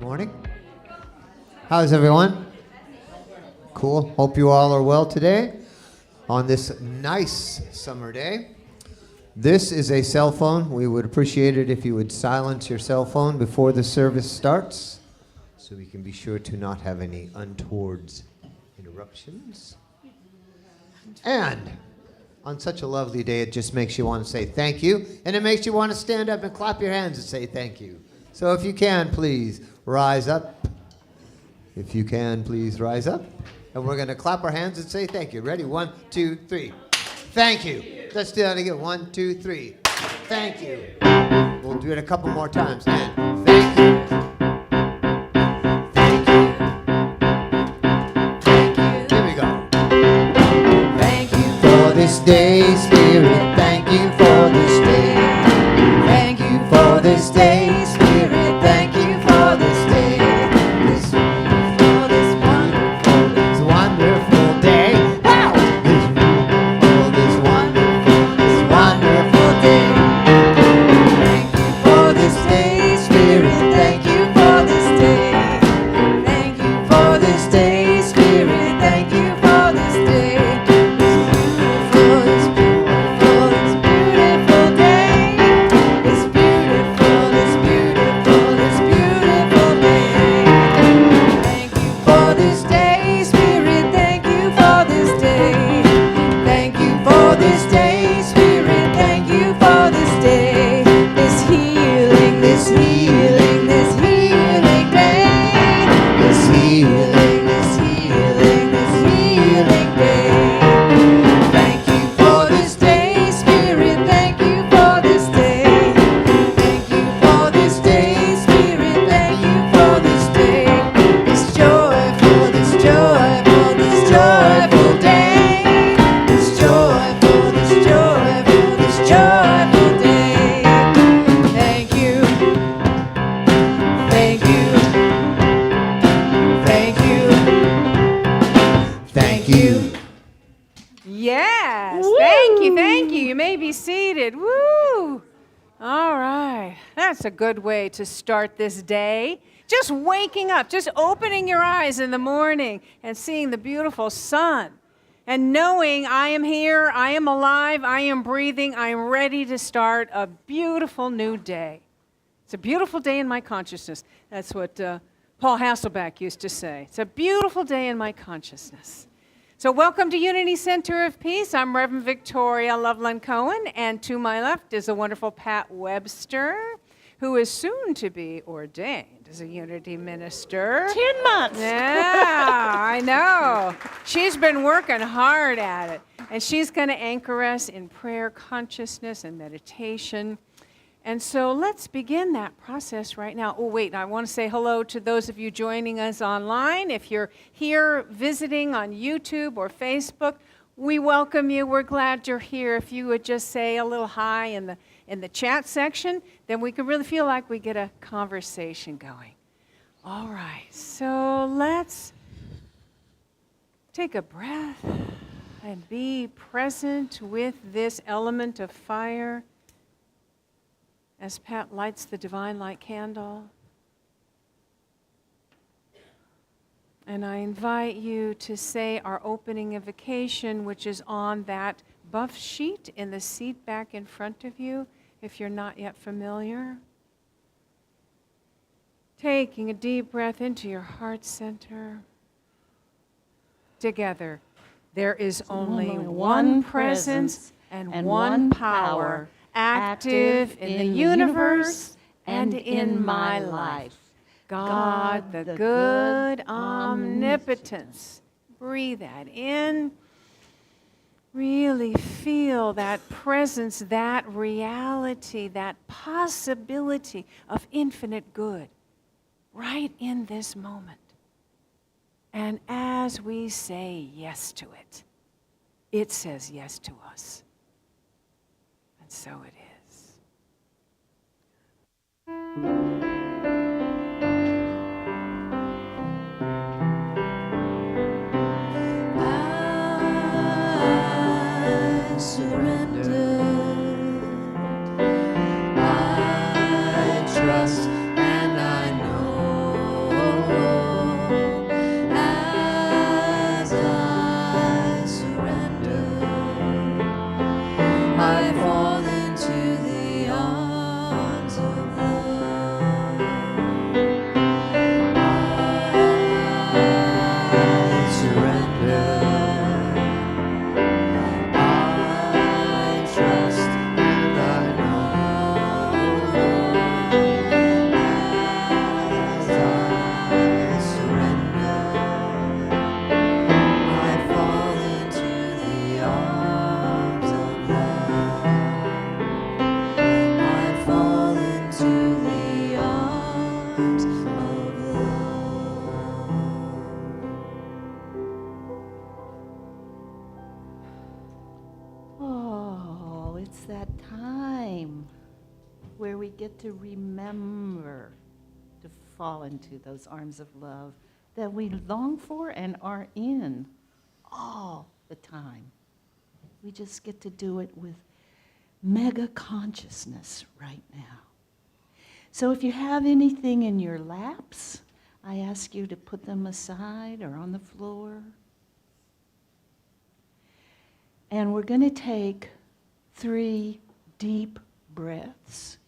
Morning. How's everyone? Cool. Hope you all are well today on this nice summer day. This is a cell phone. We would appreciate it if you would silence your cell phone before the service starts so we can be sure to not have any untoward interruptions. And on such a lovely day, it just makes you want to say thank you, and it makes you want to stand up and clap your hands and say thank you. So if you can, please rise up. If you can, please rise up. And we're going to clap our hands and say thank you. Ready? 1, 2, 3. Thank you. Let's do that again. 1, 2, 3. Thank you. We'll do it a couple more times. And thank you. Thank you. Thank you. Here we go. Thank you for this day, Spirit. Thank you for this day. Thank you for this day, Spirit. Thank you for this day. For this wonderful day. Wow! This wonderful day. Thank you for this day, Spirit. Thank you. Yes, Woo! thank you. You may be seated. Woo! All right, that's a good way to start this day. Just waking up, just opening your eyes in the morning and seeing the beautiful sun and knowing I am here, I am alive, I am breathing, I am ready to start a beautiful new day. It's a beautiful day in my consciousness. That's what Paul Hasselbeck used to say. It's a beautiful day in my consciousness. So welcome to Unity Center of Peace. I'm Reverend Victoria Loveland-Coen, and to my left is the wonderful Pat Webster, who is soon to be ordained as a Unity minister. 10 months. Yeah, I know. She's been working hard at it, and she's going to anchor us in prayer, consciousness, and meditation. And so let's begin that process right now. Oh, wait, I want to say hello to those of you joining us online. If you're here visiting on YouTube or Facebook, we welcome you. We're glad you're here. If you would just say a little hi in the chat section, then we can really feel like we get a conversation going. All right, so let's take a breath and be present with this element of fire. As Pat lights the divine light candle. And I invite you to say our opening invocation, which is on that buff sheet in the seat back in front of you, if you're not yet familiar. Taking a deep breath into your heart center. Together, there is only one presence and one power active in the universe and in my life. God, the good omnipotence. Breathe that in. Really feel that presence, that reality, that possibility of infinite good right in this moment. And as we say yes to it, it says yes to us. And so it is. I surrender. I trust and I know. As I surrender, I fall into the arms of love. I surrender. I trust and I know. As I surrender, I fall into the arms of love. I fall into the arms of love. Oh, it's that time where we get to remember to fall into those arms of love that we long for and are in all the time. We just get to do it with mega consciousness right now. So if you have anything in your laps, I ask you to put them aside or on the floor. And we're going to take 3 deep breaths.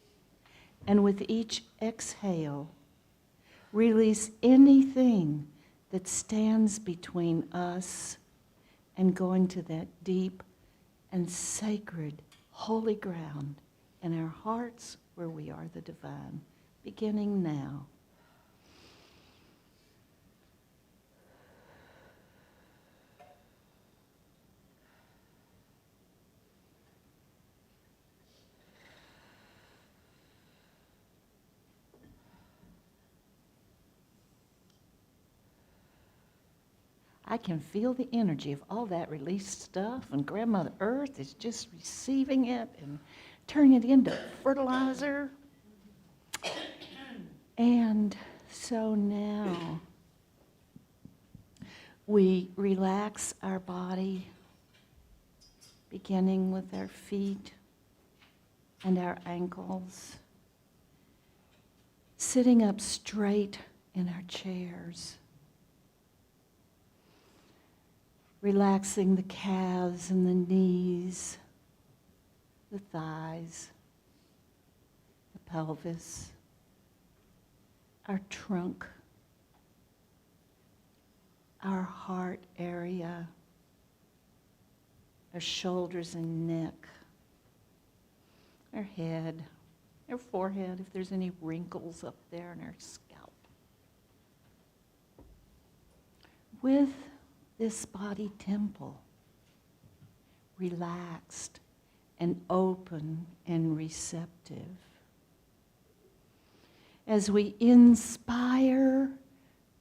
And with each exhale, release anything that stands between us and going to that deep and sacred holy ground in our hearts where we are the divine, beginning now. I can feel the energy of all that released stuff, and Grandmother Earth is just receiving it and turning it into fertilizer. And so now, We relax our body, beginning with our feet and our ankles, sitting up straight in our chairs, relaxing the calves and the knees, the thighs, the pelvis, our trunk, our heart area, our shoulders and neck, our head, our forehead, if there's any wrinkles up there, and our scalp. With this body temple, relaxed and open and receptive, as we inspire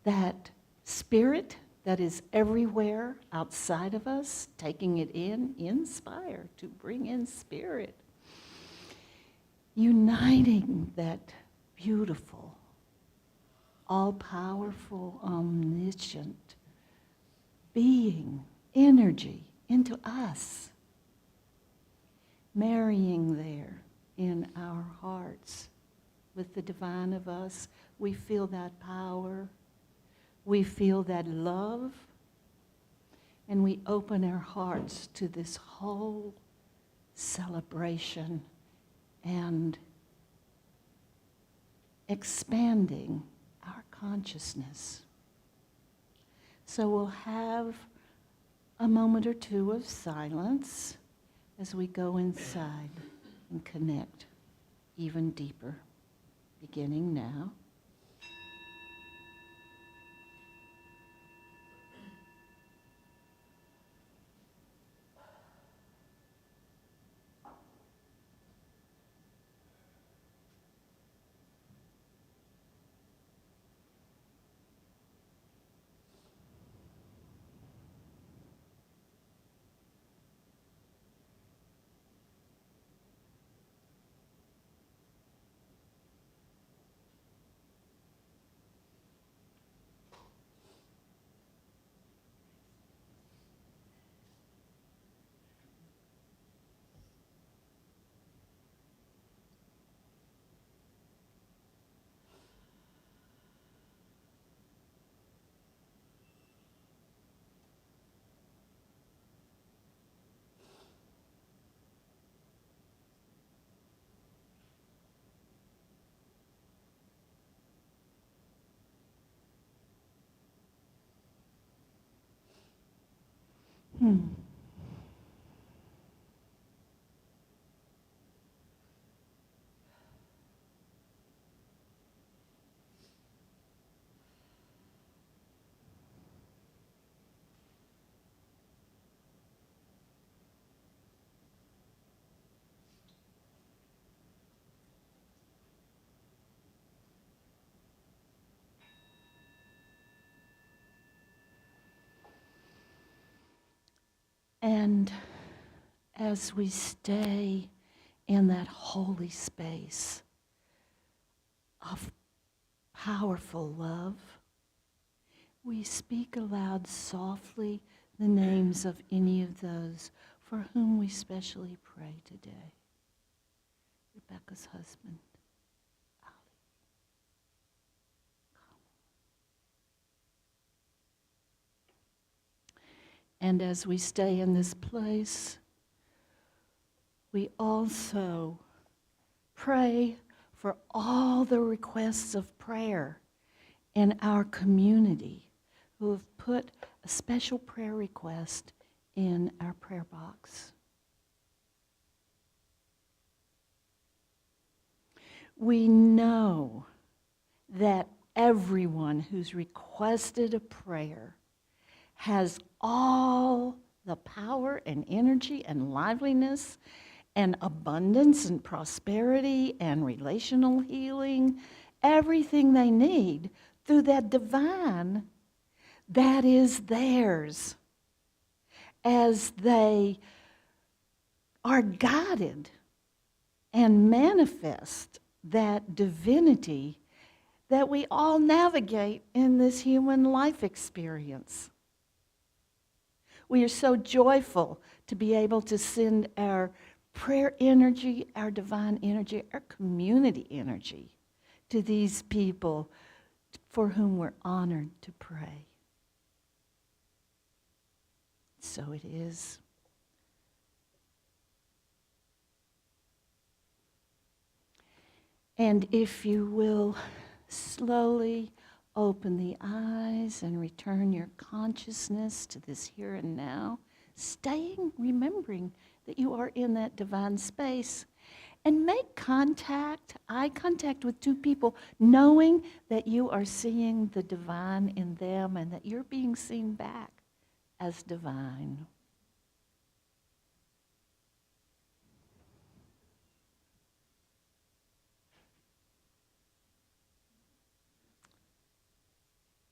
that spirit that is everywhere outside of us, taking it in, inspire, to bring in spirit, uniting that beautiful, all-powerful, omniscient being, energy into us, marrying there in our hearts with the divine of us. We feel that power, we feel that love, and we open our hearts to this whole celebration and expanding our consciousness. So we'll have a moment or two of silence as we go inside and connect even deeper, beginning now. And as we stay in that holy space of powerful love, we speak aloud softly the names of any of those for whom we specially pray today. Rebecca's husband, Ali. And as we stay in this place, we also pray for all the requests of prayer in our community who have put a special prayer request in our prayer box. We know that everyone who's requested a prayer has all the power and energy and liveliness and abundance and prosperity and relational healing, everything they need through that divine that is theirs as they are guided and manifest that divinity that we all navigate in this human life experience. We are so joyful to be able to send our prayer energy, our divine energy, our community energy to these people for whom we're honored to pray. So it is. And if you will slowly open the eyes and return your consciousness to this here and now, staying, remembering that you are in that divine space, and make contact, eye contact with two people, knowing that you are seeing the divine in them and that you're being seen back as divine.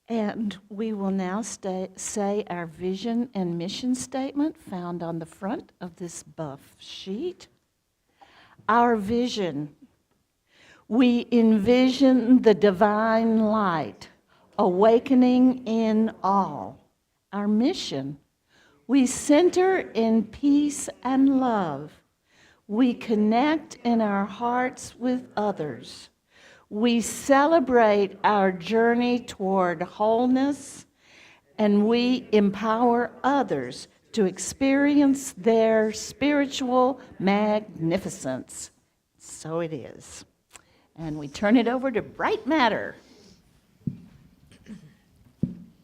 And we will now say our vision and mission statement found on the front of this buff sheet. Our vision: we envision the divine light awakening in all. Our mission: we center in peace and love. We connect in our hearts with others. We celebrate our journey toward wholeness, and we empower others to experience their spiritual magnificence. So it is. And we turn it over to Bright Matter.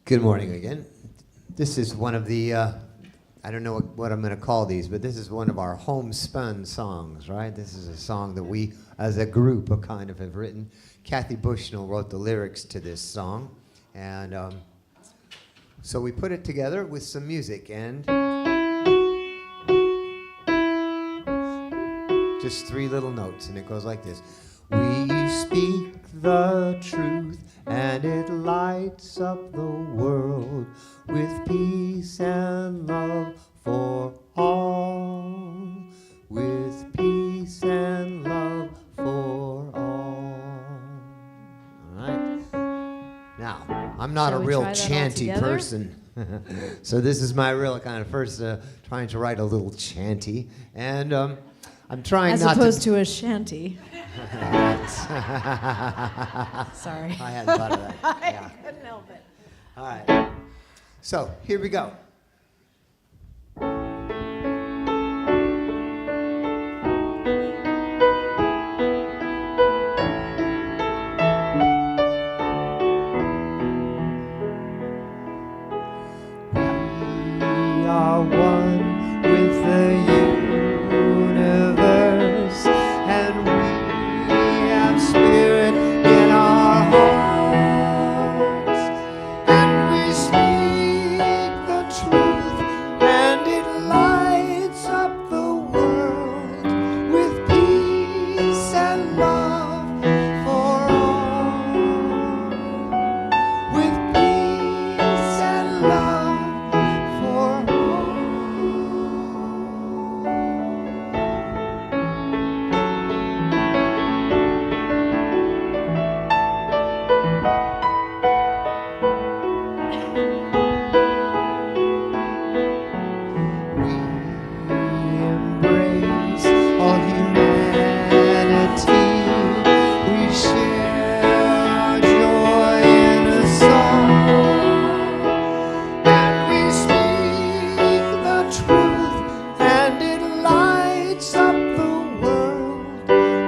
Good morning again. This is one of the, I don't know what I'm going to call these, but this is one of our homespun songs, right? This is a song that we, as a group, kind of have written. Kathy Bushnell wrote the lyrics to this song, and so we put it together with some music, and just 3 little notes, and it goes like this. We speak the truth, and it lights up the world with peace and love for all. With peace and love for all. All right. Now, I'm not Shall a we real try that all chanty together? person. So this is my real kind of first trying to write a little chanty. And I'm trying As not opposed to a shanty. Sorry. I hadn't thought of that. Yeah. I couldn't help it. All right. So here we go. We are one with the universe, and we have spirit in our hearts, and we speak the truth, and it lights up the world with peace and love for all. With peace and love for all. We embrace all humanity. We share our joy in a song, and we speak the truth, and it lights up the world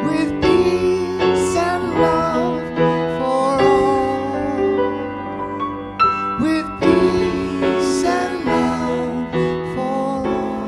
with peace and love for all. With peace and love for all.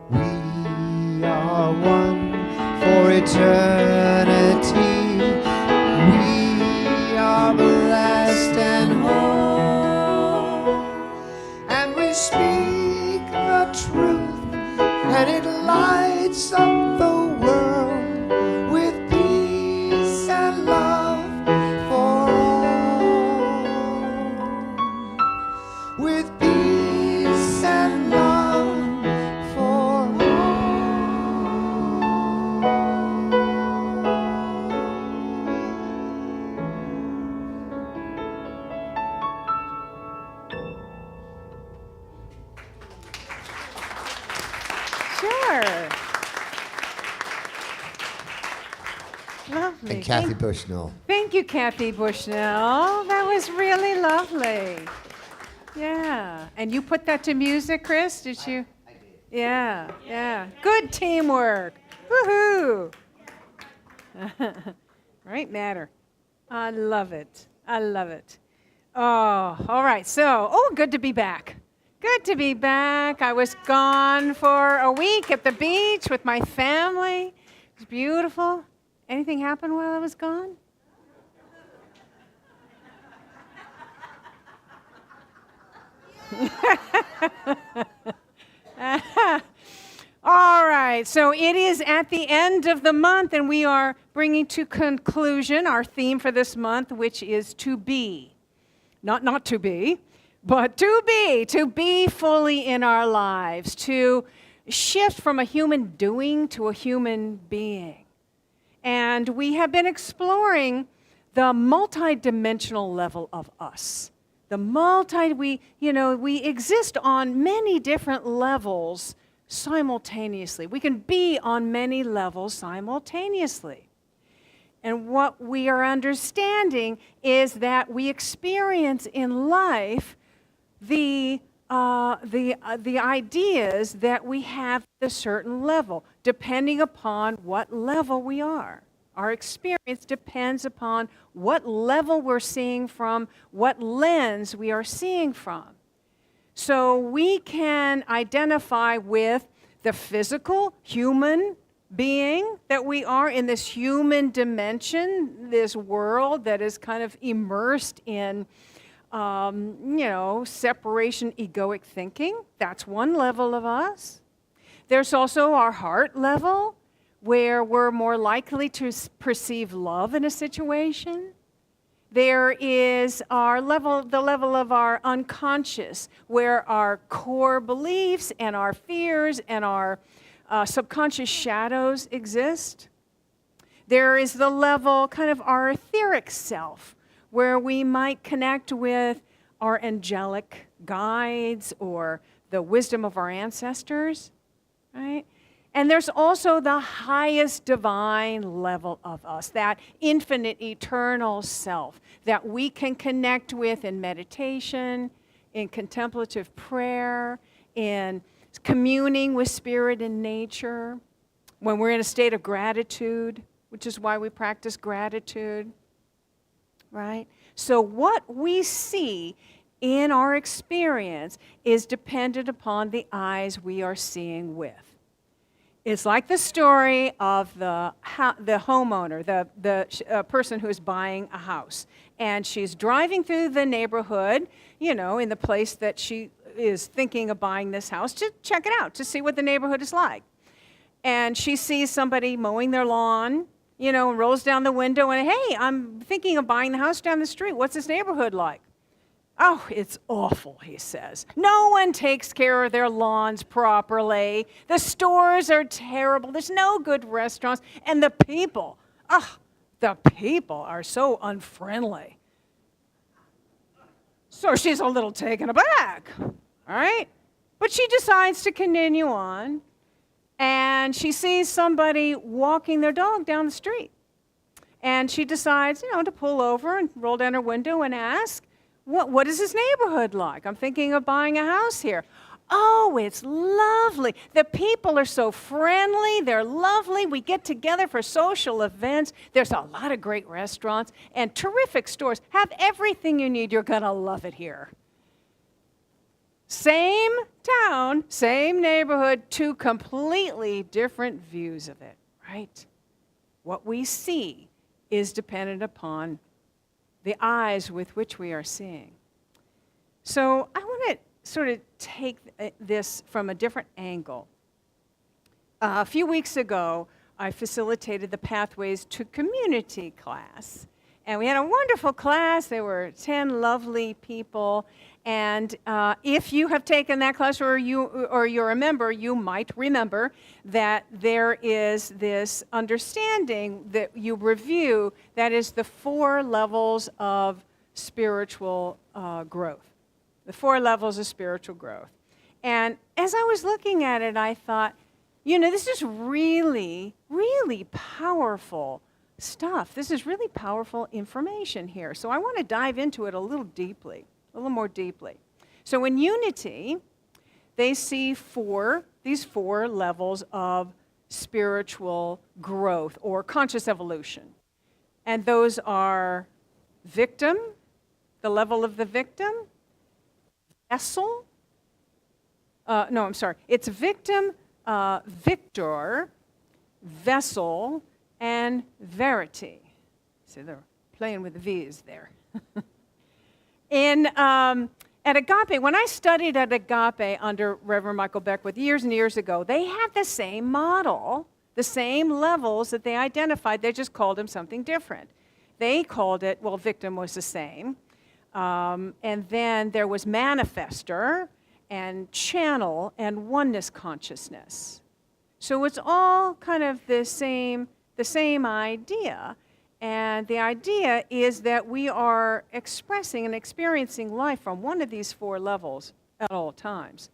We are one for eternity. We are blessed and whole, and we speak the truth, and it lights up the world with peace and love for all. And Kathy Bushnell. Thank you, Kathy Bushnell. That was really lovely. Yeah. And you put that to music, Chris, did you? I did. Yeah, yeah. Good teamwork. Woohoo. Right matter. I love it. I love it. Oh, all right. So, good to be back. Good to be back. I was gone for a week at the beach with my family. It was beautiful. Anything happen while I was gone? All right, so it is at the end of the month, and we are bringing to conclusion our theme for this month, which is to be. Not to be, but to be fully in our lives, to shift from a human doing to a human being. And we have been exploring the multidimensional level of us. We exist on many different levels simultaneously. We can be on many levels simultaneously. And what we are understanding is that we experience in life the ideas that we have at a certain level, depending upon what level we are. Our experience depends upon what level we're seeing from, what lens we are seeing from. So we can identify with the physical, human being that we are in this human dimension, this world that is kind of immersed in, separation, egoic thinking. That's one level of us. There's also our heart level, where we're more likely to perceive love in a situation. There is the level of our unconscious, where our core beliefs and our fears and our subconscious shadows exist. There is the level, kind of our etheric self, where we might connect with our angelic guides or the wisdom of our ancestors, right? And there's also the highest divine level of us, that infinite, eternal self that we can connect with in meditation, in contemplative prayer, in communing with spirit and nature, when we're in a state of gratitude, which is why we practice gratitude, right? So what we see in our experience is dependent upon the eyes we are seeing with. It's like the story of the homeowner, the person who's buying a house. And she's driving through the neighborhood, in the place that she is thinking of buying this house, to check it out, to see what the neighborhood is like. And she sees somebody mowing their lawn, and rolls down the window and, hey, I'm thinking of buying the house down the street. What's this neighborhood like? Oh, it's awful, he says. No one takes care of their lawns properly. The stores are terrible. There's no good restaurants. And the people are so unfriendly. So she's a little taken aback, all right? But she decides to continue on, and she sees somebody walking their dog down the street. And she decides, to pull over and roll down her window and ask, what is this neighborhood like? I'm thinking of buying a house here. Oh, it's lovely. The people are so friendly. They're lovely. We get together for social events. There's a lot of great restaurants and terrific stores. Have everything you need. You're going to love it here. Same town, same neighborhood, two completely different views of it, right? What we see is dependent upon the eyes with which we are seeing. So I want to sort of take this from a different angle. A few weeks ago, I facilitated the Pathways to Community class. And we had a wonderful class. There were 10 lovely people. And if you have taken that class or you're a member, you might remember that there is this understanding that you review that is the 4 levels of spiritual growth. The 4 levels of spiritual growth. And as I was looking at it, I thought, this is really, really powerful stuff. This is really powerful information here. So I want to dive into it a little more deeply. So in unity, they see these four levels of spiritual growth or conscious evolution. And those are victim, the level of the victim, vessel, it's victim, victor, vessel, and verity. So they're playing with the V's there. At Agape, when I studied at Agape under Reverend Michael Beckwith years and years ago, they had the same model, the same levels that they identified. They just called them something different. They called it, well, victim was the same. And then there was manifester and channel and oneness consciousness. So it's all kind of the same idea. And the idea is that we are expressing and experiencing life from one of these four levels at all times.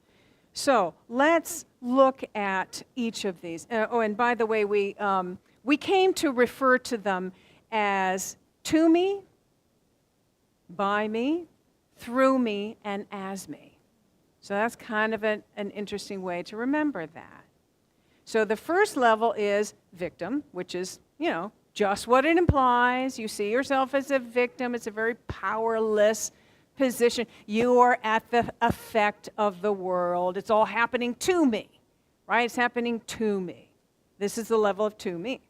So let's look at each of these. And by the way, we came to refer to them as to me, by me, through me, and as me. So that's kind of an interesting way to remember that. So the first level is victim, which is, just what it implies. You see yourself as a victim. It's a very powerless position. You are at the effect of the world. It's all happening to me, right? It's happening to me. This is the level of to me.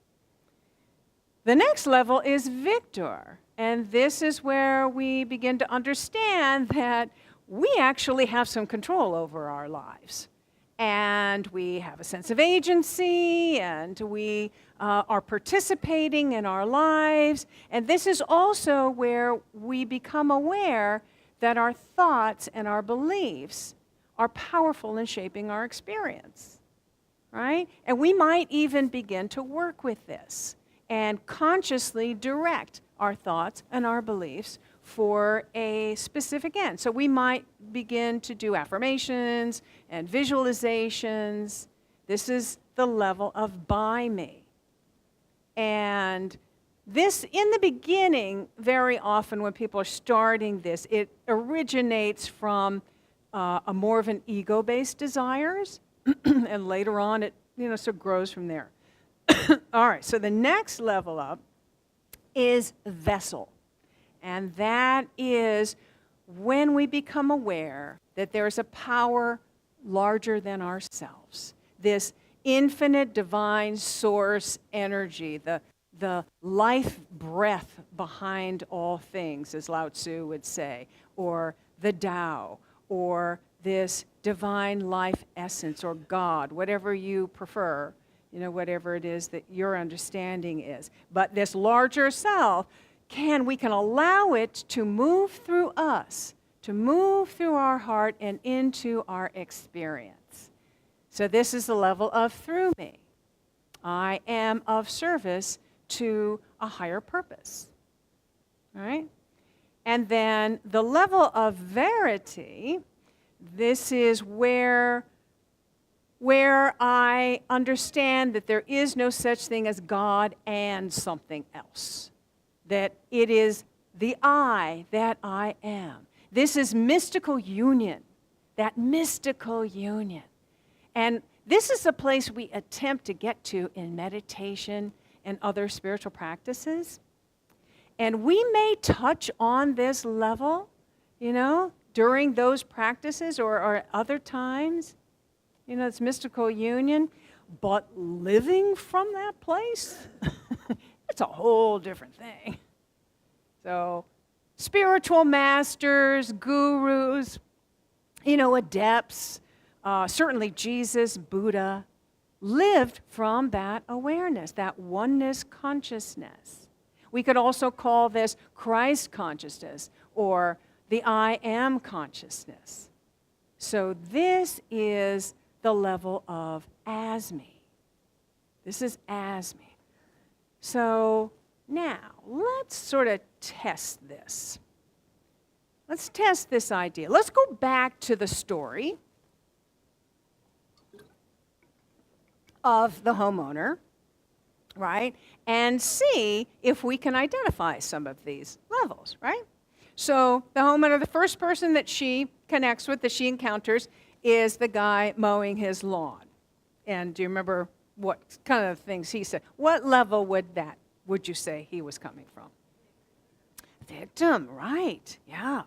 The next level is victor. And this is where we begin to understand that we actually have some control over our lives. And we have a sense of agency, and we are participating in our lives. And this is also where we become aware that our thoughts and our beliefs are powerful in shaping our experience, right? And we might even begin to work with this and consciously direct our thoughts and our beliefs for a specific end. So we might begin to do affirmations and visualizations. This is the level of by me. And this, in the beginning, very often when people are starting this, it originates from a more of an ego-based desires, and later on it, sort of grows from there. All right, so the next level up is vessel. And that is when we become aware that there's a power larger than ourselves. This infinite divine source energy, the life breath behind all things, as Lao Tzu would say, or the Tao, or this divine life essence, or God, whatever you prefer, whatever it is that your understanding is. But this larger self, we can allow it to move through us, to move through our heart and into our experience. So this is the level of through me. I am of service to a higher purpose. All right? And then the level of verity, this is where I understand that there is no such thing as God and something else. That it is the I that I am. This is mystical union, that mystical union. And this is the place we attempt to get to in meditation and other spiritual practices. And we may touch on this level, during those practices or at other times. It's mystical union. But living from that place, it's a whole different thing. So, spiritual masters, gurus, adepts, certainly Jesus, Buddha, lived from that awareness, that oneness consciousness. We could also call this Christ consciousness or the I am consciousness. So this is the level of as me. This is as me. So now, let's sort of test this. Let's test this idea. Let's go back to the story of the homeowner right? And see if we can identify some of these levels, right? So the homeowner, the first person that she connects with, that she encounters, is the guy mowing his lawn. And do you remember what kind of things he said? What level would you say he was coming from? Victim, right, yeah.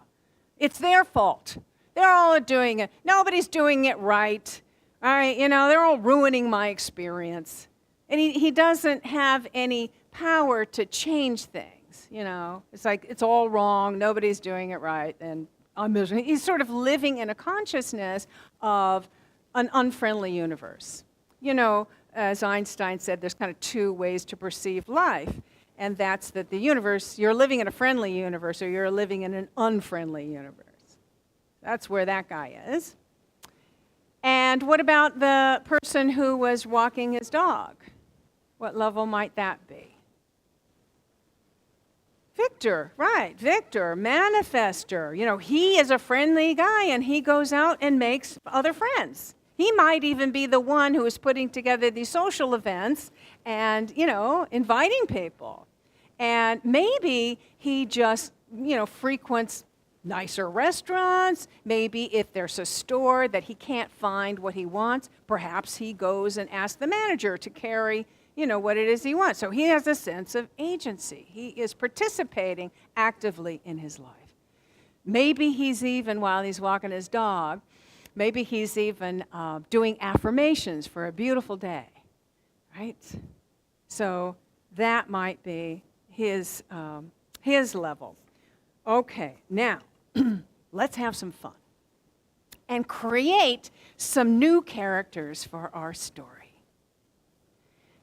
It's their fault. They're all doing it. Nobody's doing it right. All right, they're all ruining my experience. And he doesn't have any power to change things, It's like, it's all wrong, nobody's doing it right, and I'm miserable. He's sort of living in a consciousness of an unfriendly universe. As Einstein said, there's kind of two ways to perceive life. And that's that the universe, you're living in a friendly universe or you're living in an unfriendly universe. That's where that guy is. And what about the person who was walking his dog? What level might that be? Victor, right, Victor, manifester. He is a friendly guy and he goes out and makes other friends. He might even be the one who is putting together these social events and, inviting people. And maybe he just, frequents nicer restaurants. Maybe if there's a store that he can't find what he wants, perhaps he goes and asks the manager to carry, what it is he wants. So he has a sense of agency. He is participating actively in his life. Maybe he's even, while he's walking his dog, maybe he's even doing affirmations for a beautiful day, right? So that might be his level. Okay, now let's have some fun and create some new characters for our story.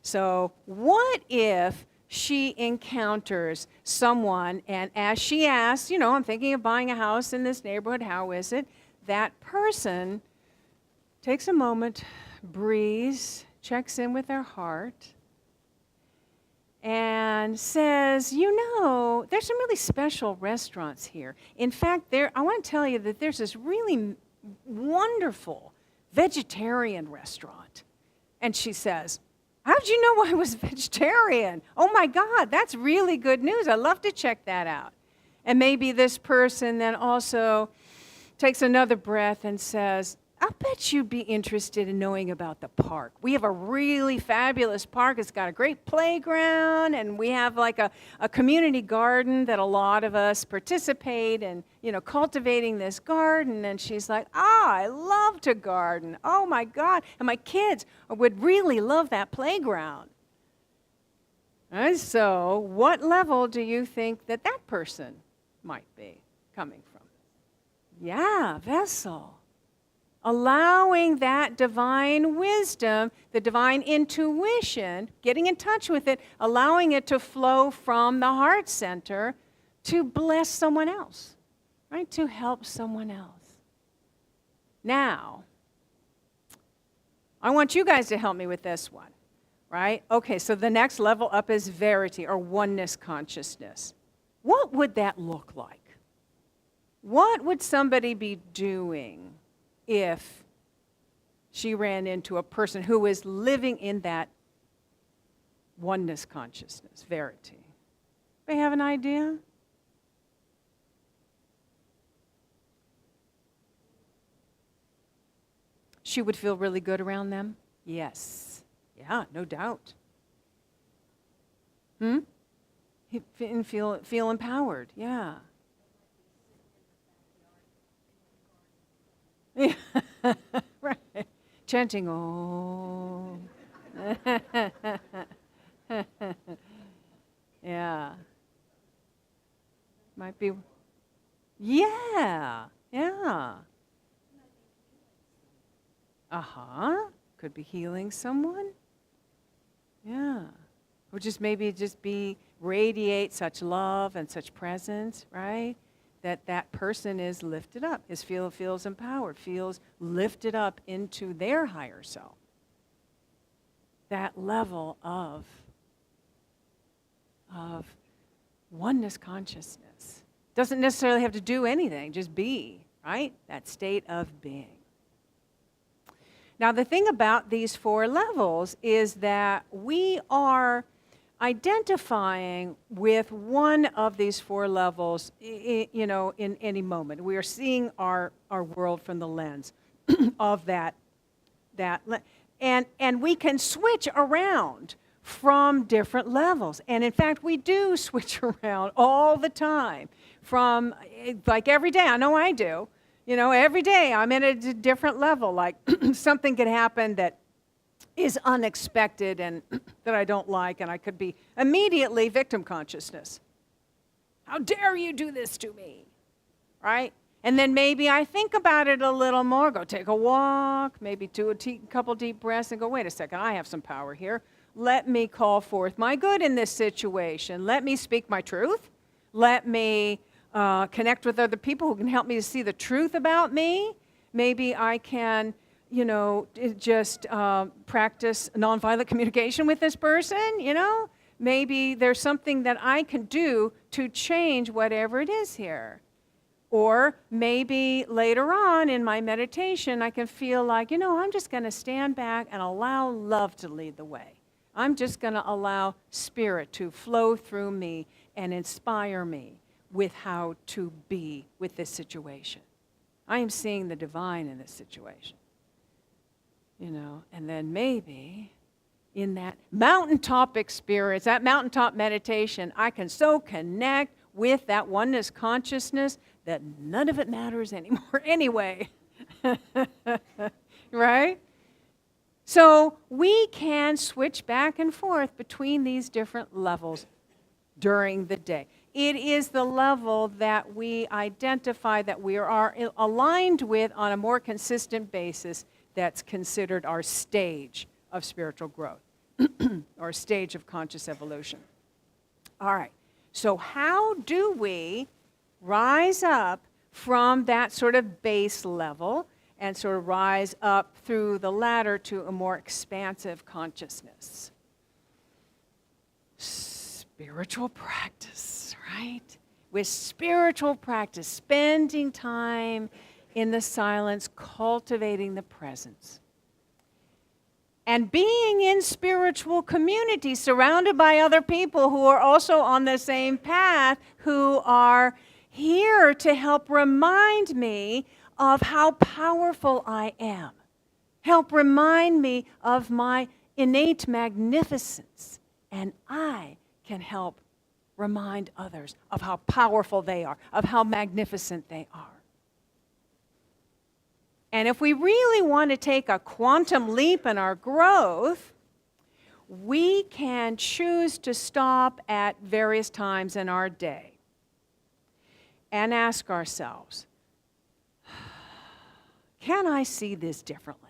So what if she encounters someone, and as she asks, I'm thinking of buying a house in this neighborhood, how is it? That person takes a moment, breathes, checks in with their heart, and says, there's some really special restaurants here. In fact, I want to tell you that there's this really wonderful vegetarian restaurant. And she says, how did you know I was vegetarian? Oh my God, that's really good news. I'd love to check that out. And maybe this person then also takes another breath and says, I bet you'd be interested in knowing about the park. We have a really fabulous park. It's got a great playground, and we have like a community garden that a lot of us participate in, cultivating this garden. And she's like, I love to garden. Oh my God. And my kids would really love that playground. And so what level do you think that person might be coming from? Yeah, vessel. Allowing that divine wisdom, the divine intuition, getting in touch with it, allowing it to flow from the heart center to bless someone else, right? To help someone else. Now, I want you guys to help me with this one, right? Okay, so the next level up is verity, or oneness consciousness. What would that look like? What would somebody be doing if she ran into a person who is living in that oneness consciousness, verity? They have an idea? She would feel really good around them? Yes. Yeah, no doubt. Feel empowered, yeah. Yeah, right. Chanting, oh. Yeah. Might be. Yeah, yeah. Uh-huh. Could be healing someone. Yeah. Or just maybe radiate such love and such presence, right? That person is lifted up, feels empowered, feels lifted up into their higher self. That level of oneness consciousness. Doesn't necessarily have to do anything, just be, right? That state of being. Now, the thing about these 4 levels is that we are identifying with one of these four levels, in any moment. We are seeing our world from the lens of and we can switch around from different levels. And in fact, we do switch around all the time from, like every day, I know I do. Every day I'm in a different level. Like something could happen that is unexpected and that I don't like, and I could be immediately victim consciousness. How dare you do this to me, right? And then maybe I think about it a little more, go take a walk, maybe do a couple deep breaths and go, wait a second, I have some power here. Let me call forth my good in this situation. Let me speak my truth. Let me connect with other people who can help me to see the truth about me. Maybe I can, just practice nonviolent communication with this person, Maybe there's something that I can do to change whatever it is here. Or maybe later on in my meditation, I can feel like, I'm just going to stand back and allow love to lead the way. I'm just going to allow spirit to flow through me and inspire me with how to be with this situation. I am seeing the divine in this situation. And then maybe in that mountaintop experience, that mountaintop meditation, I can so connect with that oneness consciousness that none of it matters anymore anyway. Right? So we can switch back and forth between these different levels during the day. It is the level that we identify that we are aligned with on a more consistent basis that's considered our stage of spiritual growth or stage of conscious evolution. All right. So how do we rise up from that sort of base level and sort of rise up through the ladder to a more expansive consciousness? Spiritual practice, right? With spiritual practice, spending time in the silence, cultivating the presence. And being in spiritual community, surrounded by other people who are also on the same path, who are here to help remind me of how powerful I am. Help remind me of my innate magnificence. And I can help remind others of how powerful they are, of how magnificent they are. And if we really want to take a quantum leap in our growth, we can choose to stop at various times in our day and ask ourselves, can I see this differently?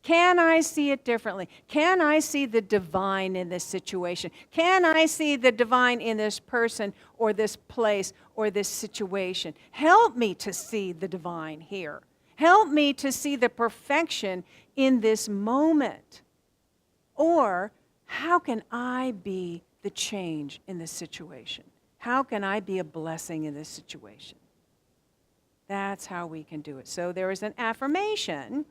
Can I see it differently? Can I see the divine in this situation? Can I see the divine in this person or this place or this situation? Help me to see the divine here. Help me to see the perfection in this moment. Or how can I be the change in this situation? How can I be a blessing in this situation? That's how we can do it. So there is an affirmation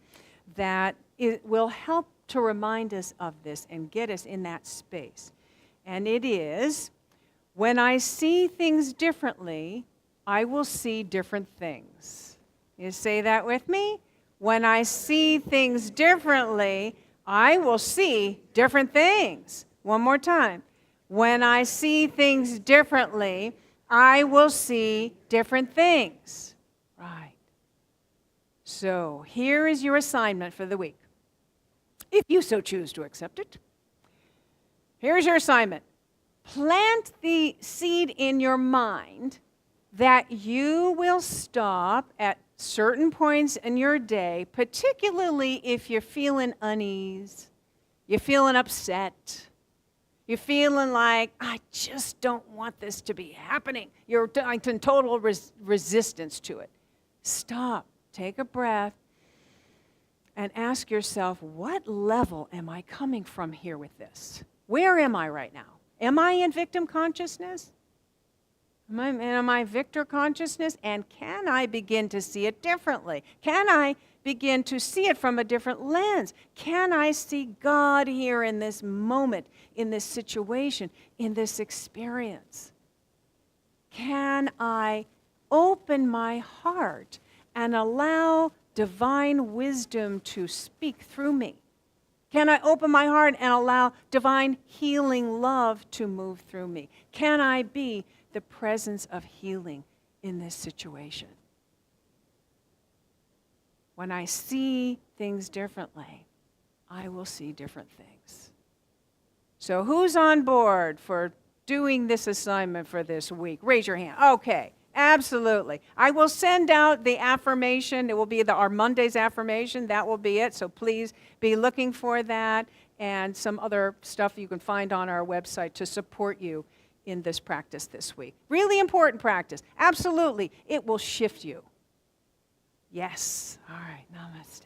that it will help to remind us of this and get us in that space. And it is, when I see things differently, I will see different things. You say that with me? When I see things differently, I will see different things. One more time. When I see things differently, I will see different things. Right. So here is your assignment for the week, if you so choose to accept it. Here's your assignment. Plant the seed in your mind that you will stop at certain points in your day, particularly if you're feeling unease, you're feeling upset, you're feeling like, I just don't want this to be happening. You're in total resistance to it. Stop, take a breath, and ask yourself, what level am I coming from here with this? Where am I right now? Am I in victim consciousness? Am I victor consciousness? And can I begin to see it differently? Can I begin to see it from a different lens? Can I see God here in this moment, in this situation, in this experience? Can I open my heart and allow divine wisdom to speak through me? Can I open my heart and allow divine healing love to move through me? Can I be the presence of healing in this situation? When I see things differently, I will see different things. So who's on board for doing this assignment for this week? Raise your hand. Okay, absolutely. I will send out the affirmation. It will be our Monday's affirmation. That will be it. So please be looking for that and some other stuff you can find on our website to support you in this practice this week. Really important practice. Absolutely. It will shift you. Yes. All right. Namaste.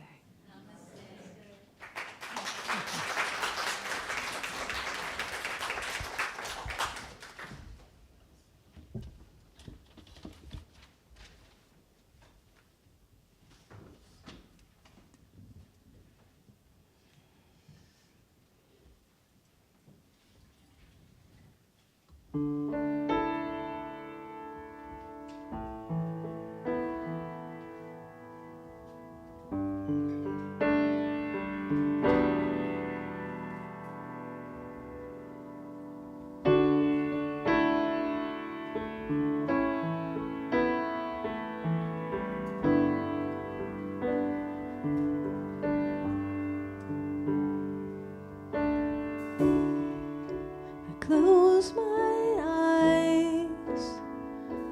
Close my eyes,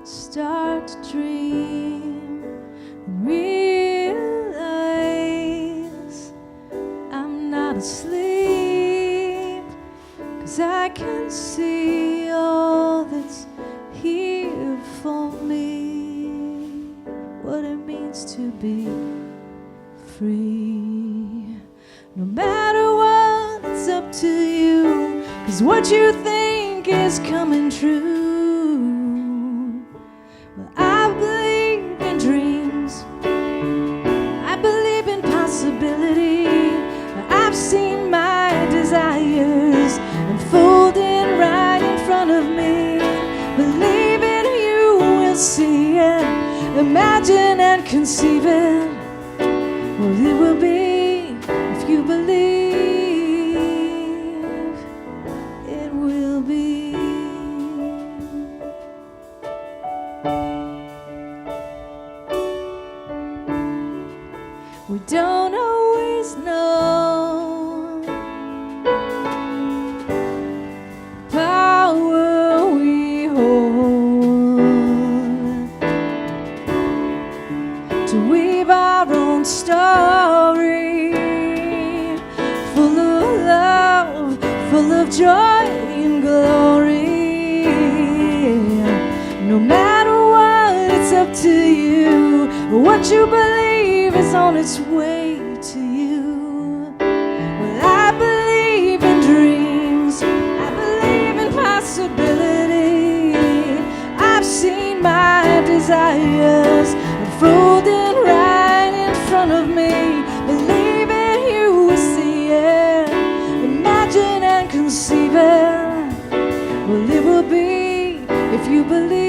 start to dream, and realize I'm not asleep, 'cause I can see all that's here for me, what it means to be free. No matter what, it's up to you. 'Cause what you think is coming true. Well, I believe in dreams, I believe in possibility. I've seen my desires unfolding right in front of me. Believe in you will see it, imagine and conceive it. Well, it will be if you believe. We don't always know the power we hold to weave our own story, full of love, full of joy and glory. No matter what, it's up to you. What you believe is on its way to you. Well, I believe in dreams, I believe in possibility. I've seen my desires unfolding right in front of me. Believe in you will see it, imagine and conceive it. Well, it will be if you believe.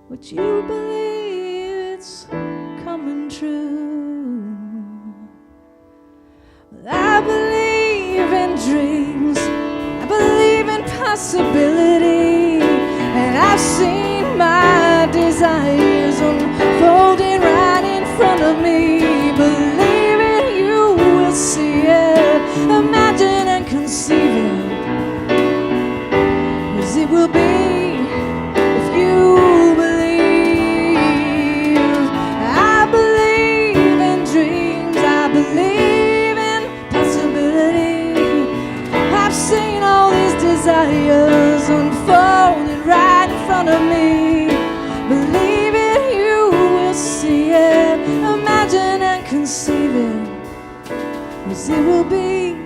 What you believe, it's coming true. Well, I believe in dreams, I believe in possibility, and I've seen my desires unfolding right in front of me. Believe it, you will see it, imagine and conceive it, 'cause it will be if you conceive it as it will be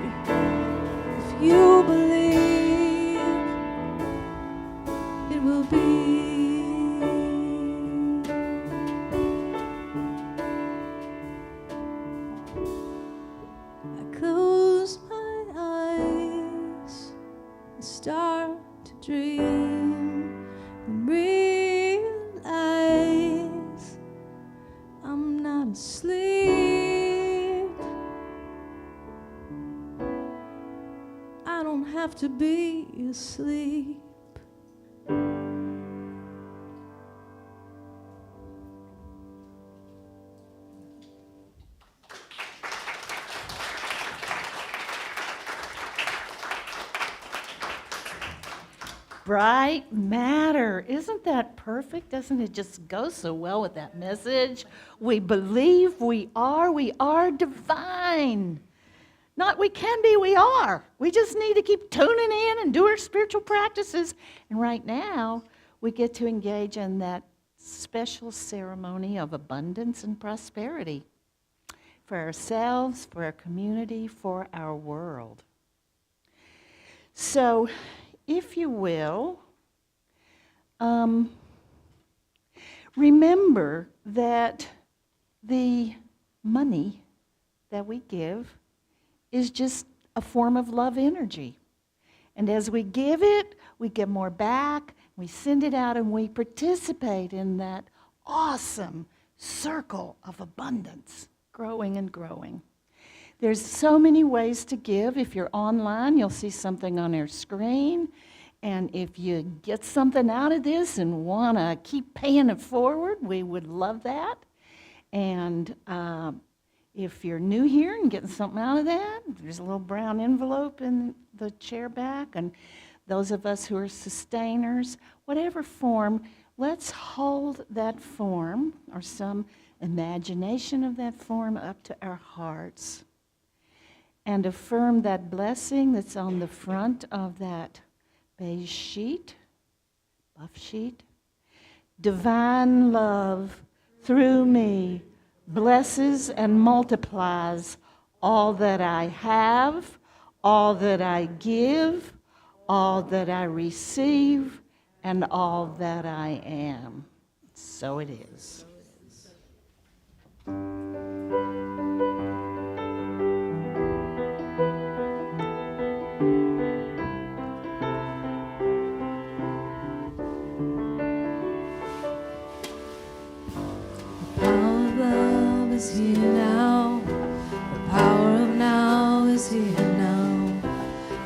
if you believe it will be. I close my eyes and start to dream and realize I'm not asleep. I don't have to be asleep. Bright matter. Isn't that perfect? Doesn't it just go so well with that message? We believe we are divine. Not we can be, we are. We just need to keep tuning in and do our spiritual practices. And right now, we get to engage in that special ceremony of abundance and prosperity for ourselves, for our community, for our world. So, if you will, remember that the money that we give is just a form of love energy. And as we give it, we get more back, we send it out, and we participate in that awesome circle of abundance, growing and growing. There's so many ways to give. If you're online, you'll see something on our screen. And if you get something out of this and want to keep paying it forward, we would love that. And if you're new here and getting something out of that, there's a little brown envelope in the chair back. And those of us who are sustainers, whatever form, let's hold that form or some imagination of that form up to our hearts and affirm that blessing that's on the front of that beige sheet, buff sheet. Divine love through me blesses and multiplies all that I have, all that I give, all that I receive, and all that I am. So it is. Is here now. The power of now is here now.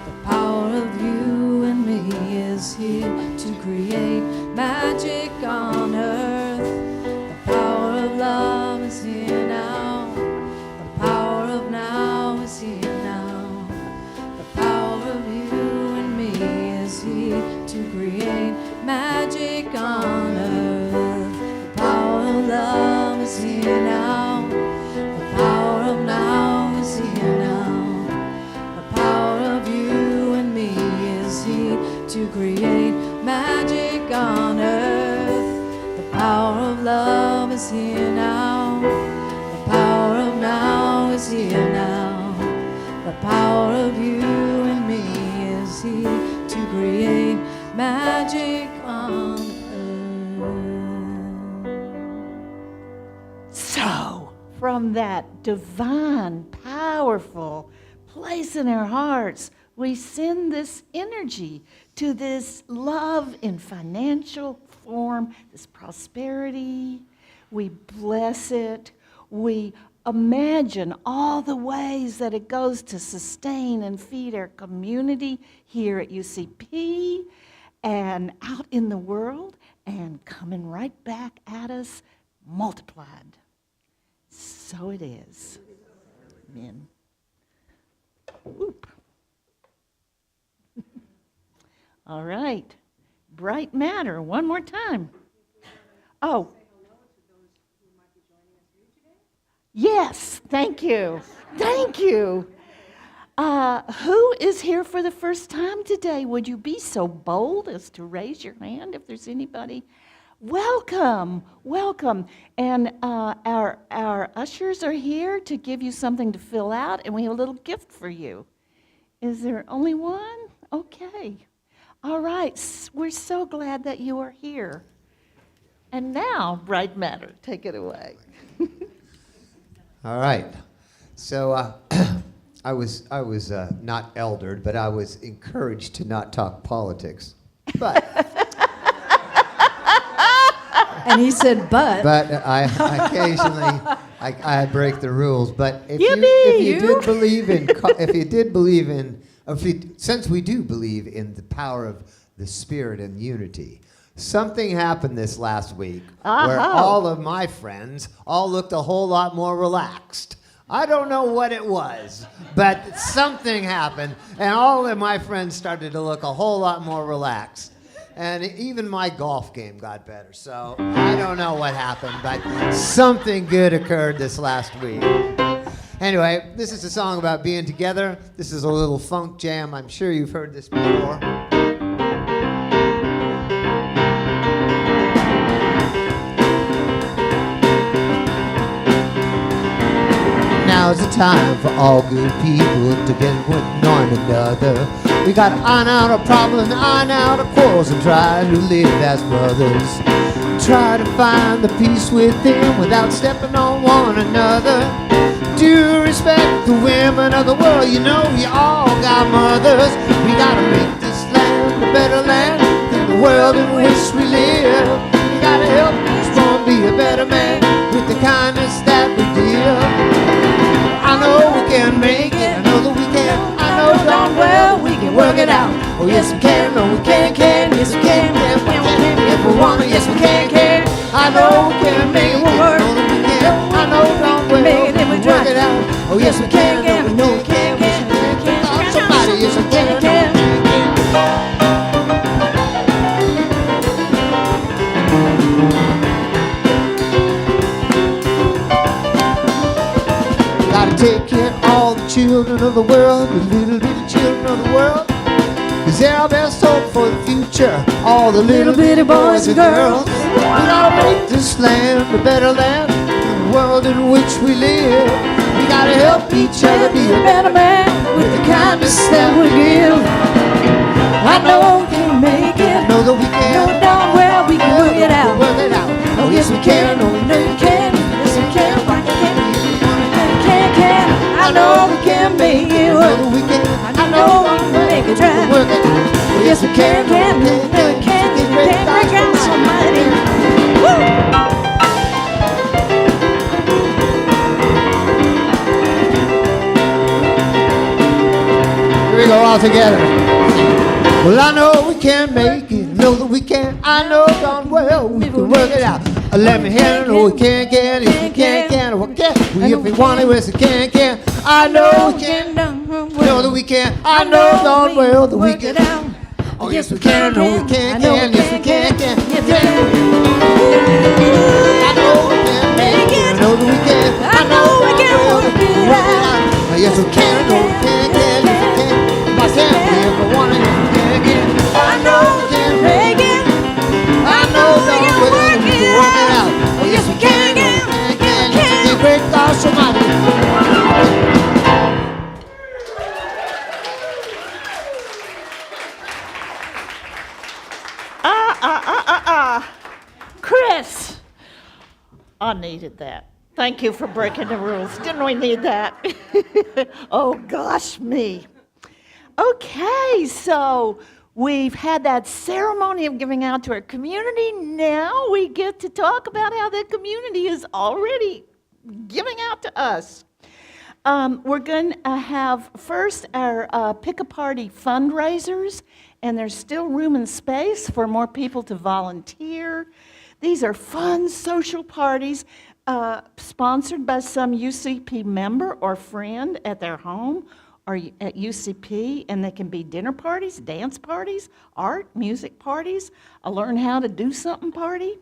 The power of you and me is here to create magic on earth. The power of love is here now. The power of now is here now. The power of you and me is here to create magic on earth. The power of love is here now. To create magic on earth. The power of love is here now. The power of now is here now. The power of you and me is here to create magic on earth. So, from that divine, powerful place in our hearts, we send this energy to this love in financial form, this prosperity. We bless it. We imagine all the ways that it goes to sustain and feed our community here at UCP and out in the world and coming right back at us multiplied. So it is. Amen. Whoop. All right. Bright matter. One more time. Oh. Yes. Thank you. Thank you. Who is here for the first time today? Would you be so bold as to raise your hand if there's anybody? Welcome. Welcome. And our our ushers are here to give you something to fill out, and we have a little gift for you. Is there only one? Okay. All right. We're so glad that you are here. And now, Bright Matter, take it away. All right. So I was not eldered, but I was encouraged to not talk politics. But And he said, but. but I occasionally I break the rules. But if Yippee! you did believe in since we do believe in the power of the Spirit and unity. Something happened this last week where all of my friends all looked a whole lot more relaxed. I don't know what it was, but something happened, and all of my friends started to look a whole lot more relaxed. And even my golf game got better. So I don't know what happened, but something good occurred this last week. Anyway, this is a song about being together. This is a little funk jam. I'm sure you've heard this before. Now's the time for all good people to get with one another. We gotta iron out our problems, iron out our quarrels, and try to live as brothers. Try to find the peace within without stepping on one another. Do respect the women of the world, you know we all got mothers. We gotta make this land a better land than the world in which we live. We gotta help each one be a better man with the kindness that we give. I know we can make it, I know that we can, I know darn well we can work it out. Oh yes we can, no we can, yes we can, if we want it, yes we can. I know we can make it, I know that we can, I know darn well we can work it out. Oh yes we can, no we know we can, yes we can, somebody, yes we can, no we can. Gotta take care of all the children of the world, the little bitty children of the world, 'cause they're our best hope for the future, all the little bitty boys and girls. We gotta make this land a better land than the world in which we live. We gotta help each other be a better man with the kindness that we give. I know we can make it, I know that we can, know darn well we can work it out. Oh yes we can, oh we know you can, yes we can, why can't we? I know we can make it work. I know we can make it try. Oh yes we can, we can break out somebody. Woo! Here we go all together. Well, I know we can make it, know that we can, I know darn well we can work it out. Let me hear it, no we can, if we can, we can. If we want it, yes we can. I know we can, know that we can, I know darn well that we can. Oh yes we can, no we can, yes we can. I know we can make it, know that we can, I know we can work it out. Yes we can, no we can, yes we can. If I can, if I want it, yes we can. I know we can make it, I know darn well we can work it out. Oh yes we can, no we can, yes we can. Great God Almighty. Chris, I needed that. Thank you for breaking the rules. Didn't we need that? Oh, gosh, me. Okay, so we've had that ceremony of giving out to our community. Now we get to talk about how the community is already giving out to us. We're going to have first our pick-a-party fundraisers, and there's still room and space for more people to volunteer. These are fun social parties sponsored by some UCP member or friend at their home or at UCP, and they can be dinner parties, dance parties, art, music parties, a learn how to do something party.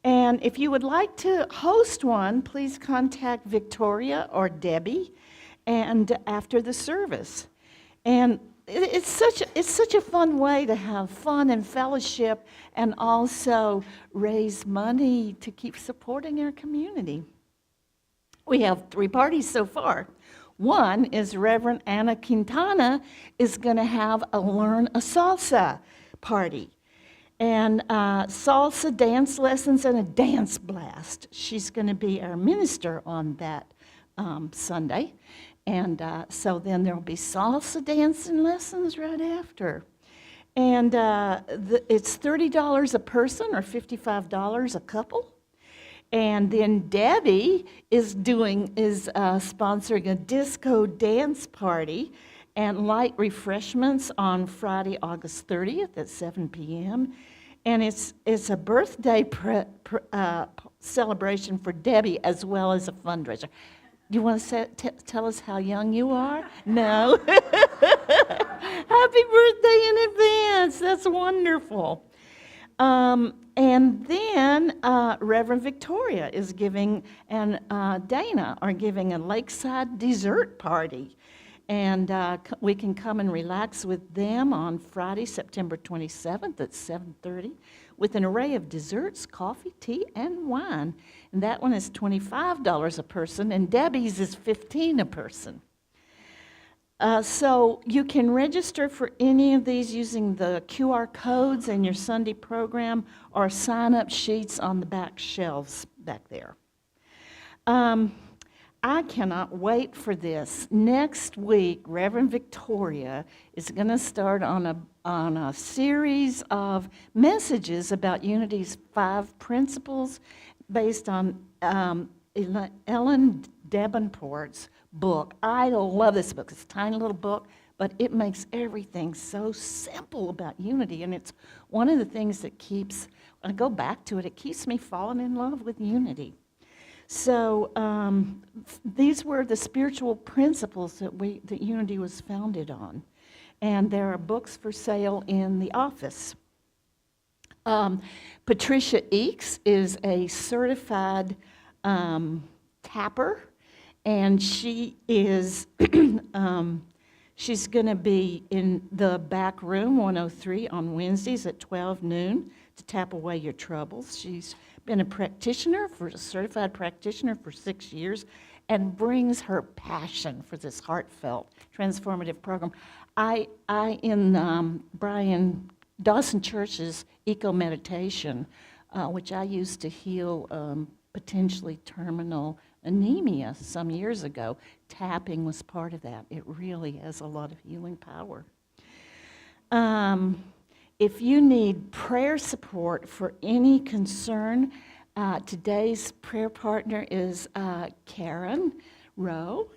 And if you would like to host one, please contact Victoria or Debbie and after the service. And it's such a fun way to have fun and fellowship and also raise money to keep supporting our community. We have 3 parties so far. One is Reverend Anna Quintana is going to have a Learn a Salsa party. And salsa dance lessons and a dance blast. She's going to be our minister on that Sunday. And so then there'll be salsa dancing lessons right after. And it's $30 a person or $55 a couple. And then Debbie is sponsoring a disco dance party and light refreshments on Friday, August 30th at 7 p.m. And it's a birthday celebration for Debbie as well as a fundraiser. Do you want to tell us how young you are? No. Happy birthday in advance. That's wonderful. And then Reverend Victoria is giving, and Dana are giving a lakeside dessert party. And we can come and relax with them on Friday, September 27th at 7:30 with an array of desserts, coffee, tea, and wine. And that one is $25 a person, and Debbie's is $15 a person. So you can register for any of these using the QR codes in your Sunday program or sign-up sheets on the back shelves back there. I cannot wait for this. Next week, Reverend Victoria is going to start on a series of messages about Unity's 5 principles based on Ellen Davenport's book. I love this book. It's a tiny little book, but it makes everything so simple about unity, and it's one of the things that I go back to it, it keeps me falling in love with unity. So these were the spiritual principles that Unity was founded on. And there are books for sale in the office. Patricia Eakes is a certified tapper, and she is she's going to be in the back room 103 on Wednesdays at 12 noon to tap away your troubles. She's been a certified practitioner for 6 years and brings her passion for this heartfelt, transformative program. In Brian Dawson Church's Eco Meditation, which I used to heal potentially terminal anemia some years ago, tapping was part of that. It really has a lot of healing power. If you need prayer support for any concern, today's prayer partner is Karen Rowe,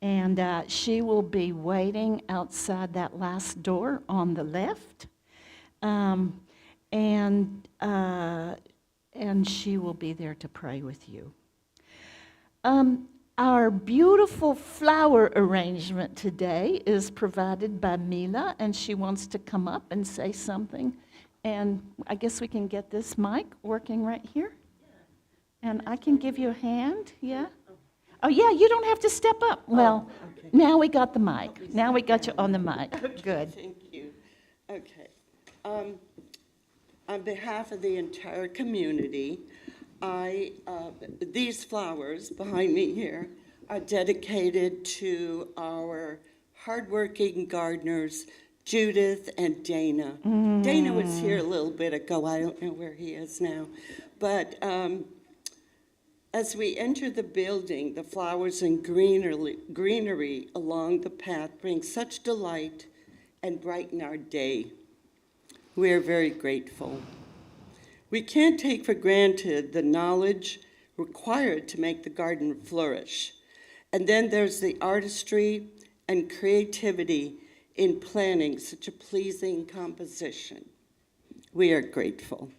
and she will be waiting outside that last door on the left, and she will be there to pray with you. Our beautiful flower arrangement today is provided by Mila, and she wants to come up and say something. And I guess we can get this mic working right here. And I can give you a hand, yeah? Oh, yeah, you don't have to step up. Well, okay. Now we got the mic. Now we got you on the mic. Okay, Good. thank you. Okay. On behalf of the entire community, these flowers behind me here are dedicated to our hardworking gardeners, Judith and Dana. Dana was here a little bit ago. I don't know where he is now. But as we enter the building, the flowers and greenery along the path bring such delight and brighten our day. We are very grateful. We can't take for granted the knowledge required to make the garden flourish. And then there's the artistry and creativity in planning such a pleasing composition. We are grateful.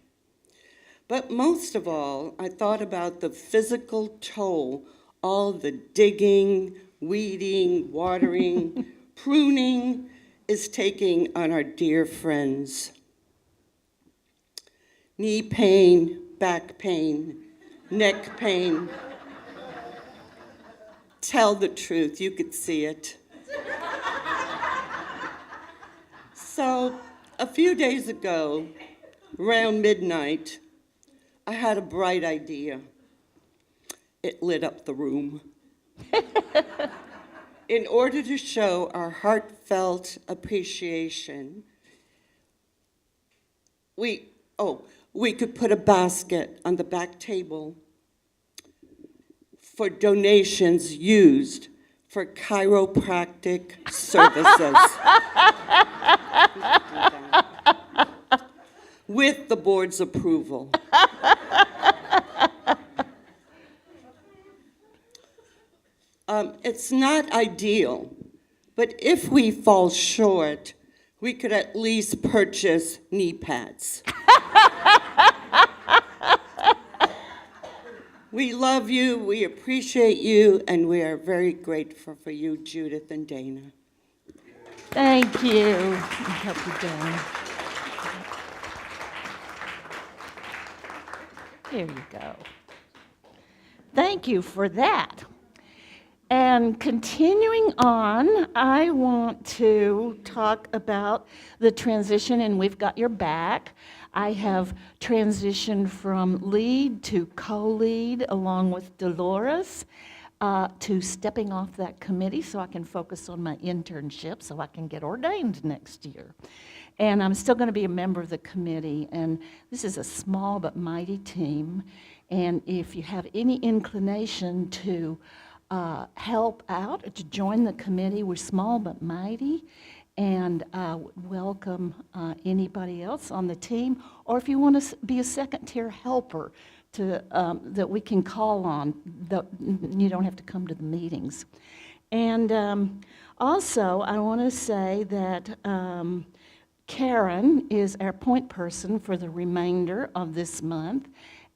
But most of all, I thought about the physical toll all the digging, weeding, watering, pruning is taking on our dear friends. Knee pain, back pain, neck pain. Tell the truth, you could see it. So, a few days ago, around midnight, I had a bright idea. it lit up the room. In order to show our heartfelt appreciation, we could put a basket on the back table for donations used for chiropractic services. With the board's approval. It's not ideal, but if we fall short, we could at least purchase knee pads. We love you, we appreciate you, and we are very grateful for you, Judith and Dana. Thank you. I'll help you down. There you go. Thank you for that. And continuing on, I want to talk about the transition, and we've got your back. I have transitioned from lead to co-lead along with Dolores to stepping off that committee so I can focus on my internship so I can get ordained next year. And I'm still going to be a member of the committee, and this is a small but mighty team. And if you have any inclination to help out, or to join the committee, we're small but mighty, and welcome anybody else on the team, or if you want to be a second-tier helper to, that we can call on, you don't have to come to the meetings. And also, I want to say that Karen is our point person for the remainder of this month,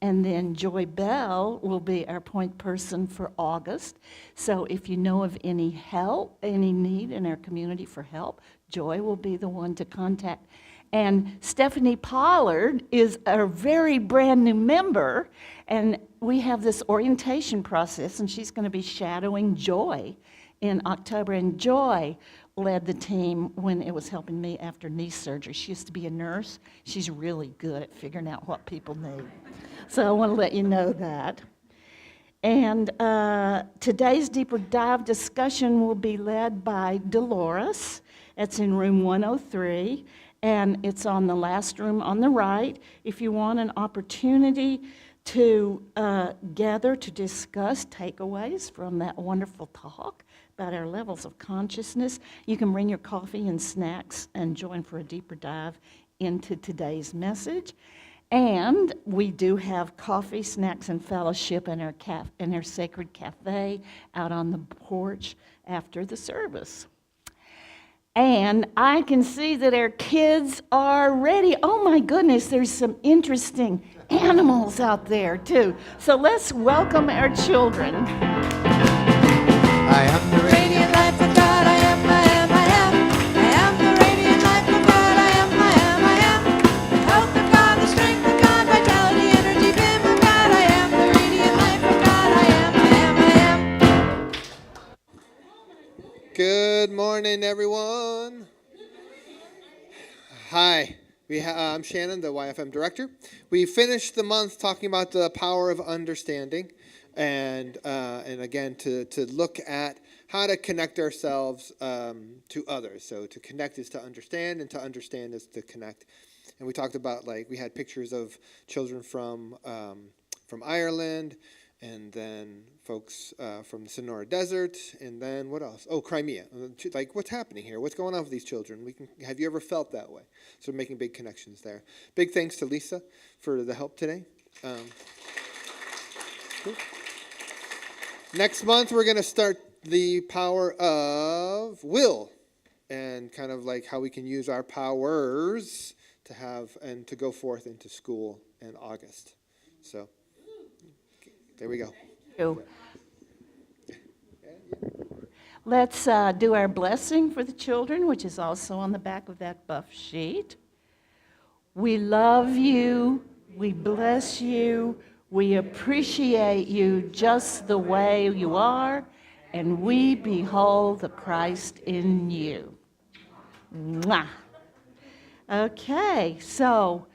and then Joy Bell will be our point person for August. So if you know of any help, any need in our community for help, Joy will be the one to contact. And Stephanie Pollard is a very brand new member, and we have this orientation process, and she's going to be shadowing Joy in October. And Joy led the team when it was helping me after knee surgery. She used to be a nurse. She's really good at figuring out what people need. So I want to let you know that. And today's deeper dive discussion will be led by Dolores. It's in room 103, and it's on the last room on the right. If you want an opportunity to gather to discuss takeaways from that wonderful talk about our levels of consciousness, you can bring your coffee and snacks and join for a deeper dive into today's message. And we do have coffee, snacks, and fellowship in our sacred cafe out on the porch after the service. And I can see that our kids are ready. Oh my goodness, there's some interesting animals out there too. So let's welcome our children. I am the Radiant life of God, I am, I am, I am. I am the radiant life of God, I am, I am, I am. The health of God, the strength of God, vitality, energy, vim of God, I am the radiant life of God, I am, I am, I am. Good morning, everyone. Hi, I'm Shannon, the YFM director. We finished the month talking about the power of understanding, and again to look at how to connect ourselves to others. So to connect is to understand, and to understand is to connect. And we talked about, like, we had pictures of children from Ireland, and then folks from the Sonora Desert, and then what else? Oh, Crimea. Like, what's happening here? What's going on with these children? Have you ever felt that way? So we're making big connections there. Big thanks to Lisa for the help today. Cool. Next month, we're going to start the power of will, and kind of like how we can use our powers to have and to go forth into school in August. So there we go. Let's do our blessing for the children, which is also on the back of that buff sheet. We love you. We bless you. We appreciate you just the way you are, and we behold the Christ in you. Mwah. Okay, so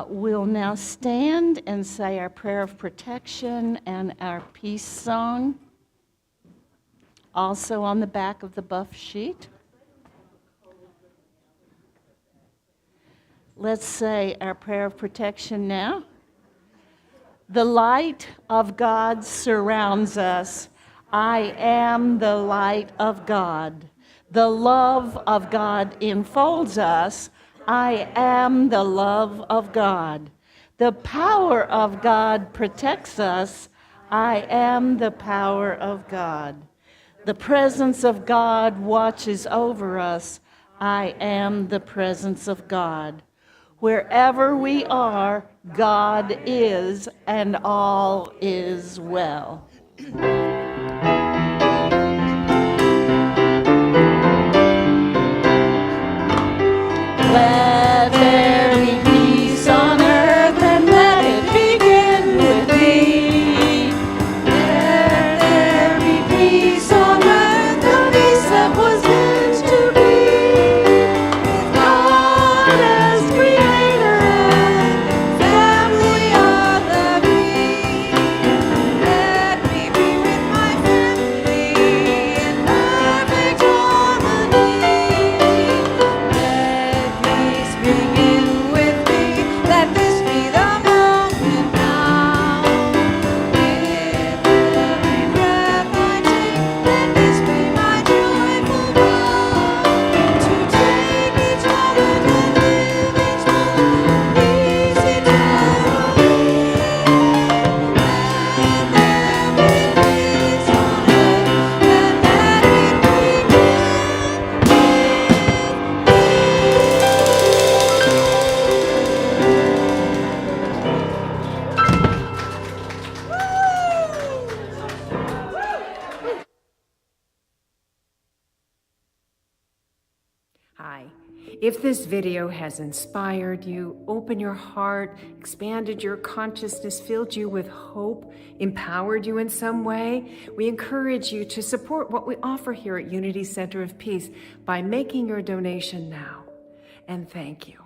We'll now stand and say our prayer of protection and our peace song, also on the back of the buff sheet. Let's say our prayer of protection now. The light of God surrounds us. I am the light of God. The love of God enfolds us. I am the love of God. The power of God protects us. I am the power of God. The presence of God watches over us. I am the presence of God. Wherever we are, God is, and all is well. Let there be peace on earth, and let it begin with me. Let there be peace on earth, the peace that was meant to be. With God as creator and family of the bee. Let me be with my family in perfect harmony. Let peace begin with me. Let this be the moment now. With every breath I take, let this be my joyful vow. To take each other to live each moment, peace eternally. Let there be peace on earth, and let it begin Hi. If this video has inspired you, opened your heart, expanded your consciousness, filled you with hope, empowered you in some way, we encourage you to support what we offer here at Unity Center of Peace by making your donation now. And thank you.